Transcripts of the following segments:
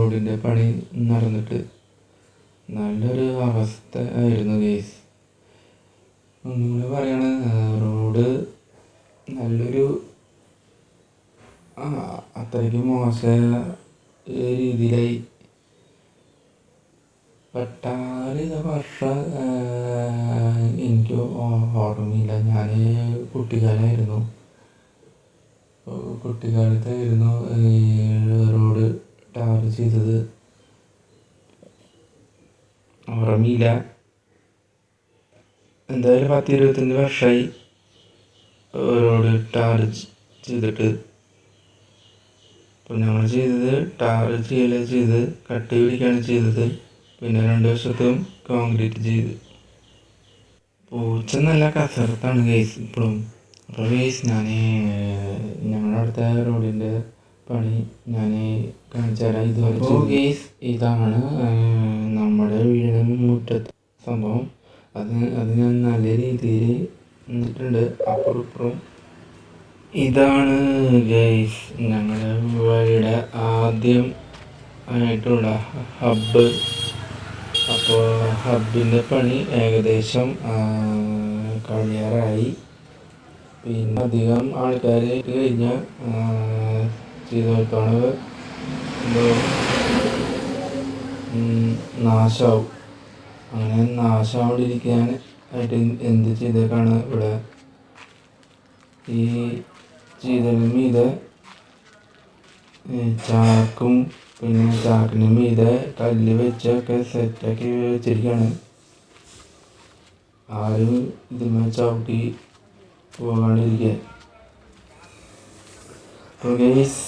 റോഡിൻ്റെ പണി നടന്നിട്ട് നല്ലൊരു അവസ്ഥ ആയിരുന്നു ഗൈസ്. ഒന്നുകൂടെ പറയാണ്, റോഡ് നല്ലൊരു അത്രയ്ക്ക് മോശ രീതിയിലായി. വർഷം എനിക്ക് ഓർമ്മയില്ല, ഞാൻ കുട്ടിക്കാലത്തായിരുന്നു റോഡ് ടാർ ചെയ്തത്. ഓർമ്മയില്ല, എന്തായാലും 10-25 വർഷമായി റോഡ് ടാർ ചെയ്തിട്ട്. അപ്പോൾ ഞങ്ങൾ ചെയ്തത് ടാർ ചെയ്ത് കട്ടി പിടിക്കുകയാണ് ചെയ്തത്. പിന്നെ 2 വശത്തും കോൺക്രീറ്റ് ചെയ്ത്. പൂച്ച നല്ല കസർത്താണ് ഗൈസ് ഇപ്പോഴും. അപ്പോൾ ഗൈസ് ഞങ്ങളുടെ അടുത്ത റോഡിൻ്റെ പണി ഞാൻ കാണിച്ചു തരാം. ഇതുവരെ ഗൈസ് ഇതാണ് നമ്മുടെ വീടിന് മുറ്റത്ത് സംഭവം. അത് ഞാൻ നല്ല രീതിയിൽ നിന്നിട്ടുണ്ട് അപ്പുറം ഇപ്പുറം. ഇതാണ് ഗൈസ് ഞങ്ങളുടെ വഴിയുടെ ആദ്യം ആയിട്ടുള്ള ഹബ്ബ്. അപ്പോൾ ഹബ്ബിൻ്റെ പണി ഏകദേശം കഴിയാറായി. പിന്നെ അധികം ആൾക്കാർ കഴിഞ്ഞാൽ ചെയ്തോർക്കാണ് നാശമാവും. അങ്ങനെ നാശമാവാണ്ടിരിക്കാൻ ആയിട്ട് എന്ത് ചെയ്തേക്കാണ് ഇവിടെ ഈ ചെയ്തതിന് മീതെ ചാക്കും പിന്നെ ചാക്കിന് മീതെ കല്ല് വെച്ചൊക്കെ സെറ്റാക്കി വെച്ചിരിക്കുകയാണ്. ആരും ഇതിന്മേ ചവിട്ടി പോകാണ്ടിരിക്കുക. അപ്പോൾ ഗൈസ്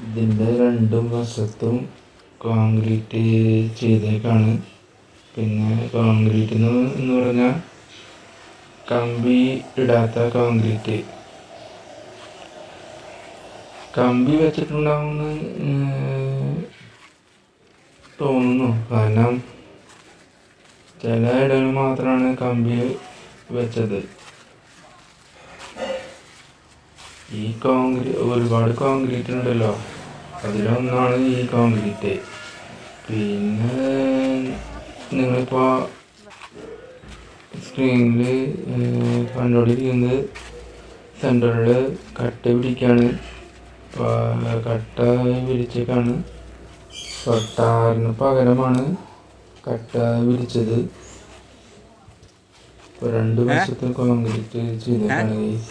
ഇതിൻ്റെ 2 വശത്തും കോൺക്രീറ്റ് ചെയ്തേക്കാണ്. പിന്നെ കോൺക്രീറ്റ് എന്ന് പറഞ്ഞാൽ കമ്പി ഇടാത്ത കോൺക്രീറ്റ്. കമ്പി വെച്ചിട്ടുണ്ടാവുമെന്ന് തോന്നുന്നു, കാരണം ചില ഇടങ്ങളിൽ മാത്രമാണ് കമ്പി വെച്ചത്. ഈ ഒരുപാട് കോൺക്രീറ്റ് ഉണ്ടല്ലോ, അതിലൊന്നാണ് ഈ കോൺക്രീറ്റ്. പിന്നെ നിങ്ങളിപ്പോൾ സ്ക്രീനിൽ കണ്ടുകൊണ്ടിരിക്കുന്നത് സെൻറ്ററിൽ കട്ട പിടിക്കുകയാണ്. കട്ട വിരിച്ചേക്കാണ്. ടാറിന് പകരമാണ് കട്ട വിരിച്ചത്. ഇപ്പോൾ 2 വശത്തും കോൺക്രീറ്റ് ചെയ്തേക്കാണ് ഗൈസ്.